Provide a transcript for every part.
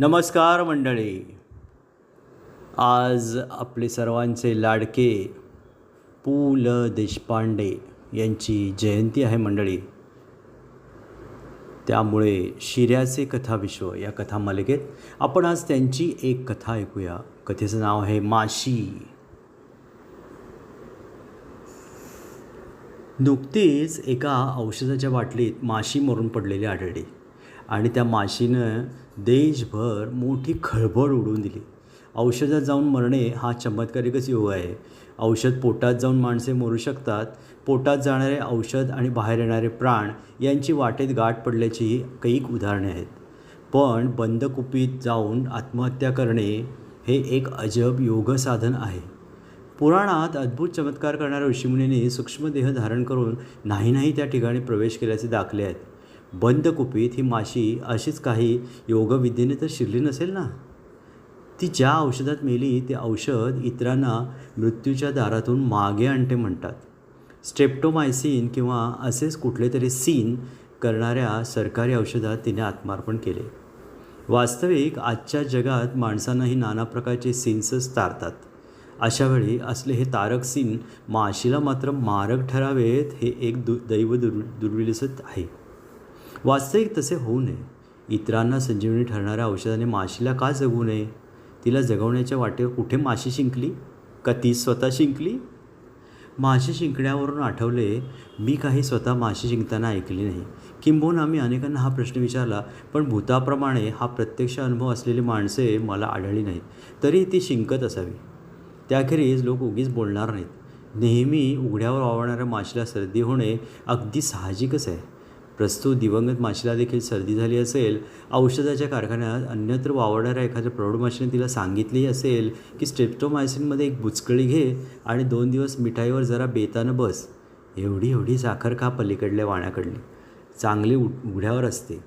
नमस्कार मंडळी. आज आपले सर्वांचे लाडके पु ल देशपांडे यांची जयंती आहे मंडळी. त्यामुळे शिऱ्याचे कथाविश्व या कथामालिकेत आपण आज त्यांची एक कथा ऐकूया. कथेचं नाव आहे माशी. नुकतीच एका औषधाच्या बाटलीत माशी मरून पडलेली आढळली आणि त्या माशीनं देशभर मोठी खळबळ उडवून दिली. औषधात जाऊन मरणे हा चमत्कारिकच योग आहे. औषध पोटात जाऊन माणसे मरू शकतात. पोटात जाणारे औषध आणि बाहेर येणारे प्राण यांची वाटेत गाठ पडल्याची कैक उदाहरणे आहेत. पण बंद कुपीत जाऊन आत्महत्या करणे हे एक अजब योगसाधन आहे. पुराणात अद्भुत चमत्कार करणाऱ्या ऋषीमुनींनी सूक्ष्मदेह धारण करून नाही त्या ठिकाणी प्रवेश केल्याचे दाखले आहेत. बंद कुपीत ही माशी अशीच काही योगविद्येने तर शिरली नसेल ना. ती ज्या औषधात मेली ते औषध इतरांना मृत्यूच्या दारातून मागे आणते म्हणतात. स्ट्रेप्टोमायसिन किंवा असेच कुठले तरी सीन करणाऱ्या सरकारी औषधात तिने आत्मार्पण केले. वास्तविक आजच्या जगात माणसांनाही नाना प्रकारचे सीन्सच तारतात. अशावेळी असले हे तारक सीन माशीला मात्र मारक ठरावेत हे एक दैव दुर्विलसत आहे. वास्तविक तसे होऊ नये. इतरांना संजीवनी ठरणाऱ्या औषधाने माशीला का जगू नये? तिला जगवण्याच्या वाटेवर कुठे माशी शिंकली? का ती स्वतः शिंकली? माशी शिंकण्यावरून आठवले, मी काही स्वतः माशी शिंकताना ऐकली नाही. किंबहुना मी अनेकांना हा प्रश्न विचारला, पण भूताप्रमाणे हा प्रत्यक्ष अनुभव असलेली माणसे मला आढळली नाहीत. तरी ती शिंकत असावी. त्याखेरीज लोक उगीच बोलणार नाहीत. नेहमी उघड्यावर वावरणाऱ्या माशीला सर्दी होणे अगदी साहजिकच आहे. प्रस्तुत दिवंगत माशीला देखील सर्दी झाली असेल. औषधाच्या कारखान्यात अन्यत्र वावरणाऱ्या एखाद्या प्रौढ माशीने तिला सांगितलेही असेल की स्ट्रेप्टोमायसिनमध्ये एक बुचकळी घे आणि 2 दिवस मिठाईवर जरा बेतानं बस. एवढी साखर का पलीकडल्या वाण्याकडली? चांगली उघड्यावर असते.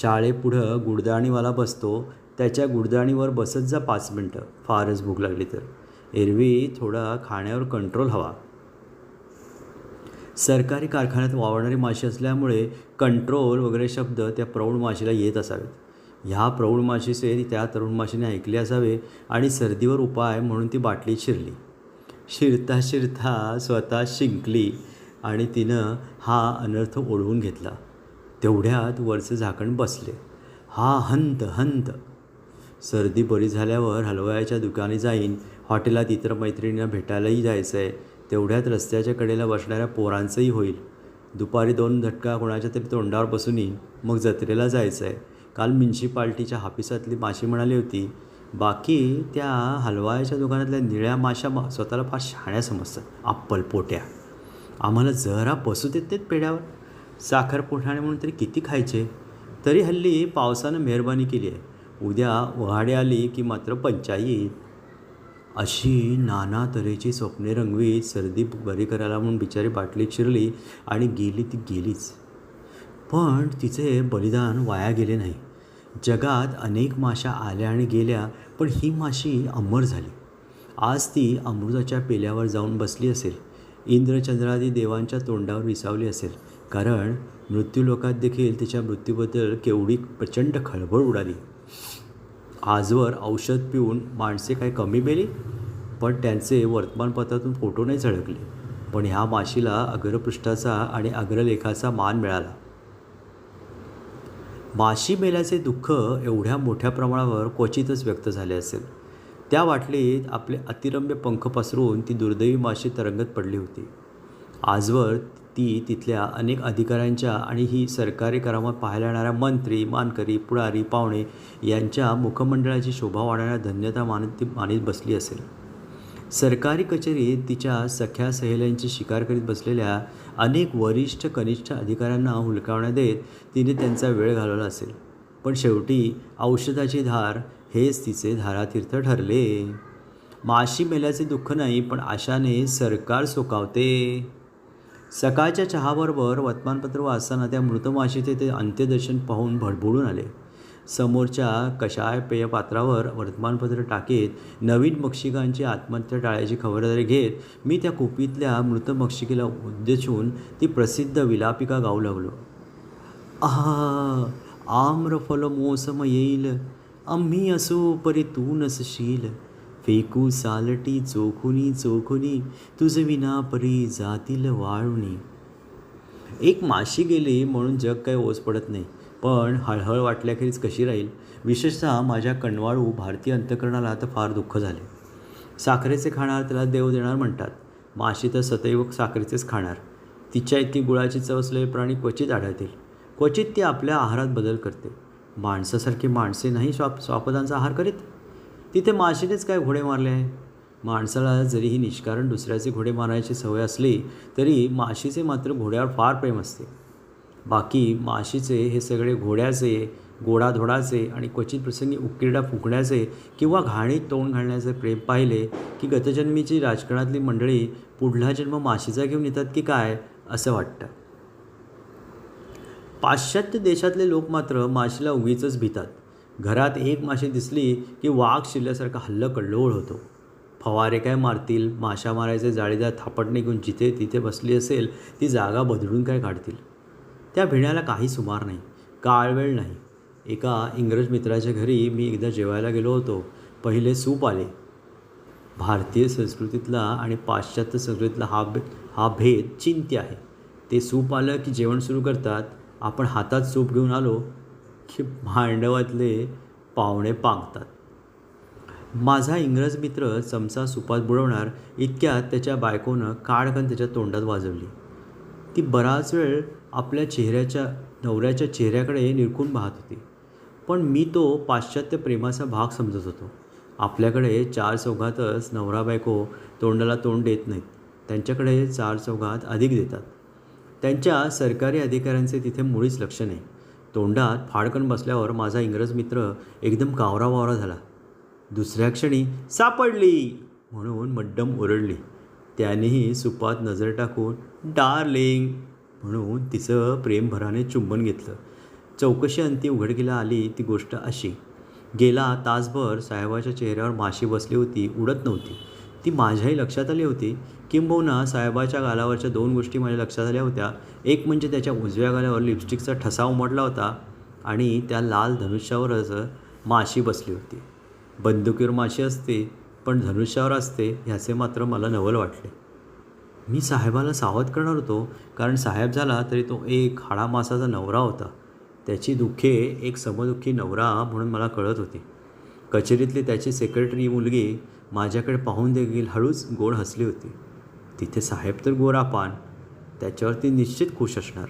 शाळेपुढं गुडदाणीवाला बसतो, त्याच्या गुडदाणीवर बसत जा 5 मिनटं, फारच भूक लागली तर. एरवी थोडा खाण्यावर कंट्रोल हवा. सरकारी कारखान्यात वावरणारी माशी असल्यामुळे कंट्रोल वगैरे शब्द त्या प्रौढ माशीला येत असावेत. ह्या प्रौढ माशीचे त्या तरुण माशीने ऐकले असावे आणि सर्दीवर उपाय म्हणून ती बाटलीत शिरली. शिरता स्वतः शिंकली आणि तिनं हा अनर्थ ओढवून घेतला. तेवढ्यात वरचं झाकण बसले. हा हंत. सर्दी बरी झाल्यावर हलवायाच्या दुकानी जाईन. हॉटेलात इतर मैत्रिणींना भेटायलाही जायचं आहे. तेवढ्यात रस्त्याच्या कडेला बसणाऱ्या पोरांचंही होईल. दुपारी 2 झटका कोणाच्या तरी तोंडावर बसून येईन. मग जत्रेला जायचं आहे. काल म्युन्सिपाल्टीच्या हापिसातली माशी म्हणाली होती. बाकी त्या हलवायाच्या दुकानातल्या निळ्या माशा स्वतःला फार शहाण्या समजतात. अप्पल पोट्या. आम्हाला जरा बसू देत नाहीत पेड्यावर. साखर पोठाणे म्हणून तरी किती खायचे. तरी हल्ली पावसानं मेहरबानी केली आहे. उद्या उहाडी आली की मात्र पंचायत. अशी नाना तऱ्हेची स्वप्ने रंगवीत सर्दी बरी करायला म्हणून बिचारी बाटलीत शिरली आणि गेली ती गेलीच. पण तिचे बलिदान वाया गेले नाही. जगात अनेक माशा आल्या आणि गेल्या, पण ही माशी अमर झाली. आज ती अमृताच्या पेल्यावर जाऊन बसली असेल. इंद्रचंद्रादी देवांच्या तोंडावर विसावली असेल. कारण मृत्यूलोकात देखील तिच्या मृत्यूबद्दल केवढी प्रचंड खळबळ उडाली. आजवर औषध पिऊन माणसे काही कमी मेली, पण त्यांचे वर्तमानपत्रातून फोटो नाही झळकले. पण ह्या माशीला अग्रपृष्ठाचा आणि अग्रलेखाचा मान मिळाला. माशी मेल्याचे दुःख एवढ्या मोठ्या प्रमाणावर क्वचितच व्यक्त झाले असेल. त्या बाटलीत आपले अतिरम्य पंख पसरून ती दुर्दैवी माशी तरंगत पडली होती. आजवर ती तिथल्या अनेक अधिकाऱ्यांच्या आणि ही सरकारी करामत पाहायला येणाऱ्या मंत्री, मानकरी, पुढारी, पाहुणे यांच्या मुखमंडळाची शोभा वाढवणाऱ्या धन्यता मानीत बसली असेल. सरकारी कचेरीत तिच्या सख्या सहेल्यांची शिकार करीत बसलेल्या अनेक वरिष्ठ कनिष्ठ अधिकाऱ्यांना हुलकावण्या देत तिने त्यांचा वेळ घालवला असेल. पण शेवटी औषधाची धार हेच तिचे धारातीर्थ ठरले. माशी मेल्याचे दुःख नाही, पण आशाने सरकार सुखावते. सकाळच्या चहाबरोबर वर्तमानपत्र वाचताना त्या मृत माशीचे ते अंत्यदर्शन पाहून भडभडून आले. समोरच्या कषाय पेय पात्रावर वर्तमानपत्र टाकीत नवीन मक्षिकांची आत्महत्या टाळायची खबरदारी घेत मी त्या कुपीतल्या मृत मक्षिकेला उद्देशून ती प्रसिद्ध विलापिका गाऊ लागलो. आम्रफल मोसम येईल, आम्ही असो परी तू नसशील, फेकू सालटी चोखुनी चोखुनी, तुझ विना परी जातील वाळुनी. एक माशी गेली म्हणून जग काही ओस पडत नाही, पण हळहळ वाटल्याखेरीज कशी राहील. विशेषतः माझ्या कणवाळू भारतीय अंतःकरणाला तर फार दुःख झाले. साखरेचे खाणार त्याला देव देणार म्हणतात. माशी तर सदैव साखरेचेच खाणार. तिच्या इतकी गुळाची चव असलेले प्राणी क्वचित आढळतील. क्वचित ती आपल्या आहारात बदल करते. माणसासारखी माणसे नाही स्वापदांचा आहार करीत. तिथे माशीनेच काय घोडे मारले आहे. माणसाला जरी ही निष्कारण दुसऱ्याचे घोडे मारायची सवय असली तरी माशीचे मात्र घोड्यावर फार प्रेम असते. बाकी माशीचे हे सगळे घोड्याचे, गोडाधोडाचे आणि क्वचित प्रसंगी उकिरडा फुंकण्याचे किंवा घाणीत तोंड घालण्याचे प्रेम पाहिले की गतजन्मीची राजकारणातली मंडळी पुढला जन्म माशीचा घेऊन येतात की काय असं वाटतं. पाश्चात्य देशातले लोक मात्र माशीला उगीचच भितात. घरात एक माशी दिसली की वाघ शिरल्यासारखा हल्लकल्लोळ होतो. फवारे काय मारतील, माशा मारायचे जाळीदार थापटणे घेऊन जिथे तिथे बसली असेल ती जागा बदलून काय काढतील. त्या भिण्याला काही सुमार नाही, काळवेळ नाही. एका इंग्रज मित्राच्या घरी मी एकदा जेवायला गेलो होतो. पहिले सूप आले. भारतीय संस्कृतीतला आणि पाश्चात्य संस्कृतीतला हा भेद चिंत्य आहे. ते सूप आलं की जेवण सुरू करतात. आपण हातात सूप घेऊन आलो की मांडवातले पाहुणे पांगतात. माझा इंग्रज मित्र चमचा सुपात बुडवणार इतक्यात त्याच्या बायकोनं काडकन त्याच्या तोंडात वाजवली. ती बराच वेळ आपल्या नवऱ्याच्या चेहऱ्याकडे निरखून पाहत होती. पण मी तो पाश्चात्य प्रेमाचा भाग समजत होतो. आपल्याकडे चार चौघातच नवरा बायको तोंडाला तोंड देत नाहीत. त्यांच्याकडे चार चौघात अधिक देतात. त्यांच्या सरकारी अधिकाऱ्यांचे तिथे मुळीच लक्ष नाही. तोंडात फाडकन बसल्यावर माझा इंग्रज मित्र एकदम कावरावावरा झाला. दुसऱ्या क्षणी सापडली म्हणून मड्डम ओरडली. त्यानेही सुपात नजर टाकून डार्लिंग म्हणून तिचं प्रेमभराने चुंबन घेतलं. चौकशी अंती उघडकीला आली ती गोष्ट अशी. गेला तासभर साहेबाच्या चेहऱ्यावर माशी बसली होती, उडत नव्हती. ती माझ्याही लक्षात आली होती. किंबहुना साहेबाच्या गालावरच्या दोन गोष्टी माझ्या लक्षात आल्या होत्या. एक म्हणजे त्याच्या उजव्या गालावर लिपस्टिकचा ठसा उमटला होता आणि त्या लाल धनुष्यावरच माशी बसली होती. बंदुकीवर माशी असते पण धनुष्यावर असते ह्याचे मात्र मला नवल वाटले. मी साहेबाला सावध करणार होतो, कारण साहेब झाला तरी तो एक हाडामासाचा नवरा होता. त्याची दुःखे एक समदुःखी नवरा म्हणून मला कळत होती. कचेरीतली त्याची सेक्रेटरी मुलगी माझ्याकडे पाहून देखील हळूच गोड हसली होती. तिथे साहेब तर गोरापान, त्याच्यावरती निश्चित खुश असणार.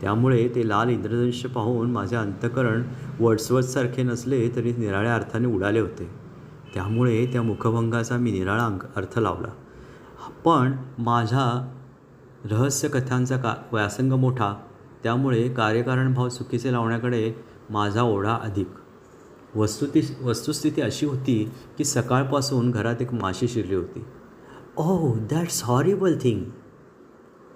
त्यामुळे ते लाल इंद्रधनुष्य पाहून माझे अंतःकरण वर्ड्सवर्थसारखे नसले तरी निराळ्या अर्थाने उडाले होते. त्यामुळे त्या मुखभंगाचा मी निराळा अर्थ लावला. पण माझा रहस्यकथांचा व्यासंग मोठा, त्यामुळे कार्यकारणभाव चुकीचे लावण्याकडे माझा ओढा अधिक. वस्तुस्थिती अशी होती की सकाळपासून घरात एक माशी शिरली होती. ओह दॅट्स हॉरिबल थिंग.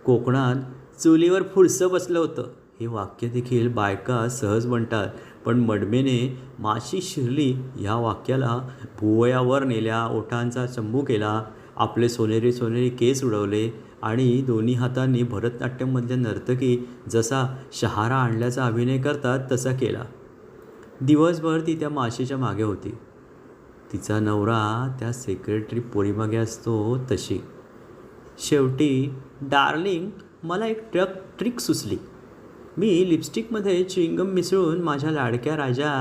कोकणात चुलीवर फुडसं बसलं होतं हे वाक्य देखील बायका सहज म्हणतात, पण मडमेने माशी शिरली या वाक्याला भुवयावर नेल्या, ओठांचा चंबू केला, आपले सोनेरी सोनेरी केस उडवले आणि दोन्ही हातांनी भरतनाट्यममधल्या नर्तकी जसा शहारा आणल्याचा अभिनय करतात तसा केला. दिवसभर ती त्या माशीच्या मागे होती. तिचा नवरा त्या सेक्रेटरी पोरीमागे असतो तशी. शेवटी डार्लिंग मला एक ट्रिक सुचली. मी लिपस्टिकमध्ये च्युइंगम मिसळून माझ्या लाडक्या राजा,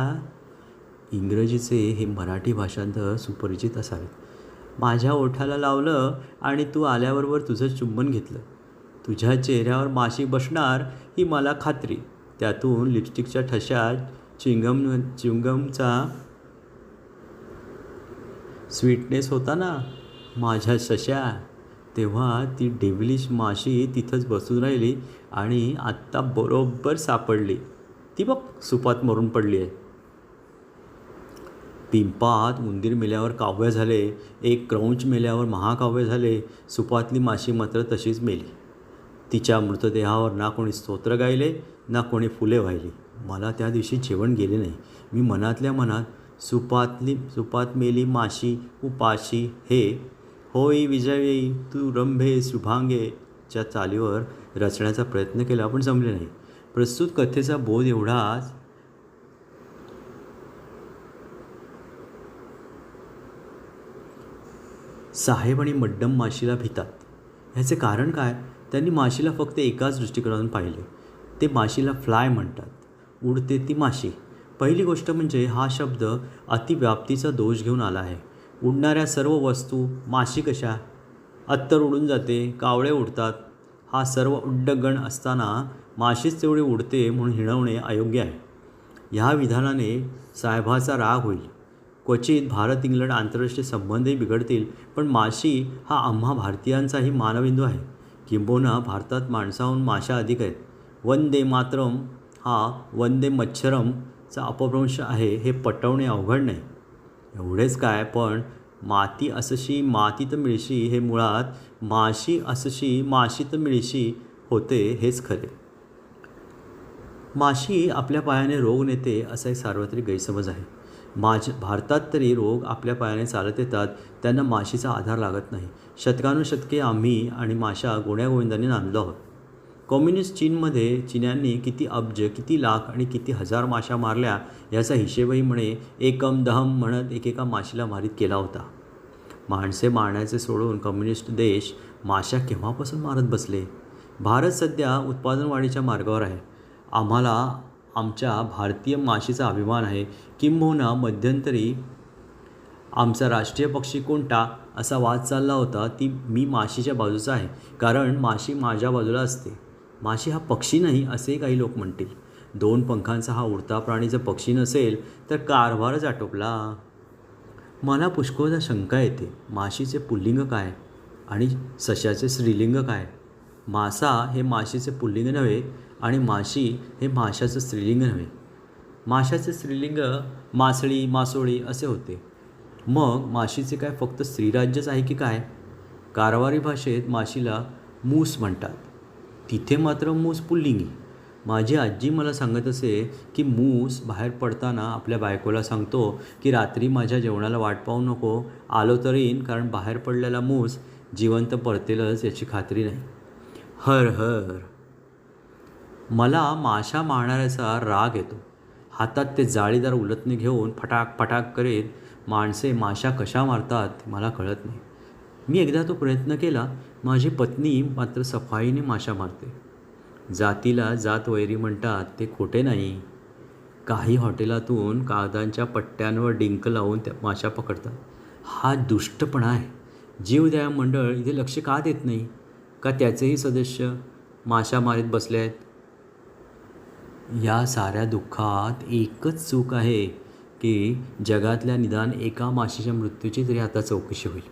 इंग्रजीचे हे मराठी भाषांतर सुपरिचित असावे, माझ्या ओठाला लावलं आणि तू आल्याबरोबर तुझं चुंबन घेतलं. तुझ्या चेहऱ्यावर माशी बसणार ही मला खात्री. त्यातून लिपस्टिकच्या ठशात च्युइंगमचा स्वीटनेस होता ना माझ्या शशा. तेव्हा ती डेव्हिलिश माशी तिथंच बसून राहिली आणि आत्ता बरोबर सापडली. ती बघ सुपात मरून पडली आहे. पिंपात उंदीर मेल्यावर काव्य झाले, एक क्रौंच मेल्यावर महाकाव्य झाले. सुपातली माशी मात्र तशीच मेली. तिच्या मृतदेहावर ना कोणी स्तोत्र गायले ना कोणी फुले वाहिली. मला त्या दिवशी जेवण गेले नाही. मी मनातल्या मनात सुपात मेली माशी उपाशी हे होई विजयी तू रंभे शुभांगे च्या चालीवर रचण्याचा प्रयत्न केला, पण जमले नाही. प्रस्तुत कथेचा बोध एवढाच साहेब आणि मड्डम माशीला भितात. ह्याचे कारण काय? त्यांनी माशीला फक्त एकाच दृष्टिकोनातून पाहिले. ते माशीला फ्लाय म्हणतात, उडते ती माशी. पहिली गोष्ट म्हणजे हा शब्द अतिव्याप्तीचा दोष घेऊन आला आहे. उडणाऱ्या सर्व वस्तू माशी कशा? अत्तर उडून जाते, कावळे उडतात. हा सर्व उड्डगण असताना माशीच तेवढी उडते म्हणून हिणवणे अयोग्य आहे. ह्या विधानाने साहेबाचा राग होईल. क्वचित भारत इंग्लंड आंतरराष्ट्रीय संबंधही बिघडतील, पण माशी हा आम्हा भारतीयांचाही मानबिंदू आहे. किंबहुना भारतात माणसाहून माशा अधिक आहेत. वंदे मातरम हा वंदे मच्छरमचा अपभ्रंश आहे हे पटवणे अवघड नाही. एवढेच काय, पण माती असशी मातीत मिळशी हे मुळात माशी असशी माशीत मिळशी होते हेच खरे. माशी आपल्या पायाने रोग नेते असा एक सार्वत्रिक गैरसमज आहे. भारतात तरी रोग आपल्या पायाने चालत येतात, त्यांना माशीचा आधार लागत नाही. शतकानुशतके आम्ही आणि माशा गोण्यागोविंदाने नांदलो आहोत. कम्युनिस्ट चीनमध्ये चीन्यांनी किती अब्ज, किती लाख आणि किती हजार माशा मारल्या याचा हिशेबही म्हणे एकम दहम म्हणत एकेका माशीला मारीत केला होता. माणसे मारण्याचे सोडून कम्युनिस्ट देश माशा केव्हापासून मारत बसले? भारत सध्या उत्पादनवाढीच्या मार्गावर आहे. आम्हाला आमच्या भारतीय माशीचा अभिमान आहे. किंबहुना मध्यंतरी आमचा राष्ट्रीय पक्षी कोणता असा वाद चालला होता. मी माशीच्या बाजूचा आहे, कारण माशी माझ्या बाजूला असते. माशी हा पक्षी नाही असे काही लोक म्हणतील. 2 पंखांचा हा उडता प्राणी जर पक्षी नसेल तर कारभारच आटोपला. मला पुष्कळदा शंका येते, माशीचे पुल्लिंग काय आणि सशाचे स्त्रीलिंग काय? मासा हे माशीचे पुल्लिंग नव्हे आणि माशी हे माशाचं स्त्रीलिंग नव्हे. माशाचे स्त्रीलिंग मासळी, मासोळी असे होते. मग माशीचे काय फक्त स्त्रीराज्यच आहे की काय? कारवारी भाषेत माशीला मूस म्हणतात. तिथे मात्र मूस पुल्लिंगी. माझी आजी मला सांगत असे की मूस बाहेर पडताना आपल्या बायकोला सांगतो की रात्री माझ्या जेवणाला वाट पाहू नको, आलो तर येईन, कारण बाहेर पडलेला मूस जिवंत परतेलच याची खात्री नाही. हर हर. मला माशा मारणाऱ्याचा राग येतो. हातात ते जाळीदार उलटणे घेऊन फटाक फटाक करीत माणसे माशा कशा मारतात मला कळत नाही. मी एकदा तो प्रयत्न केला. माझी पत्नी मात्र सफाईने माशा मारते. जातीला जात वैरी म्हणतात ते खोटे नाही. काही हॉटेलातून कागदांच्या पट्ट्यांवर डिंक लावून त्या माशा पकडतात. हा दुष्टपणा आहे. जीवदया मंडळ इथे लक्ष का देत नाही? का त्याचेही सदस्य माशा मारीत बसले आहेत? या साऱ्या दुःखात एकच चूक आहे की जगातल्या निदान एका माशीच्या मृत्यूची तरी आता चौकशी होईल.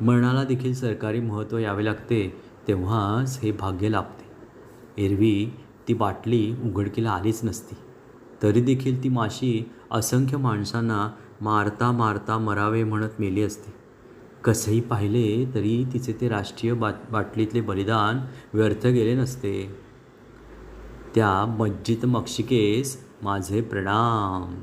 मरणाला देखील सरकारी महत्त्व यावे लागते, तेव्हाच हे भाग्य लाभते. एरवी ती बाटली उघडकीला आलीच नसती, तरी देखील ती माशी असंख्य माणसांना मारता मारता मरावे म्हणत मेली असती. कसंही पाहिले तरी तिचे ते राष्ट्रीय बाटलीतले बलिदान व्यर्थ गेले नसते. त्या मज्जित मक्षिकेस माझे प्रणाम.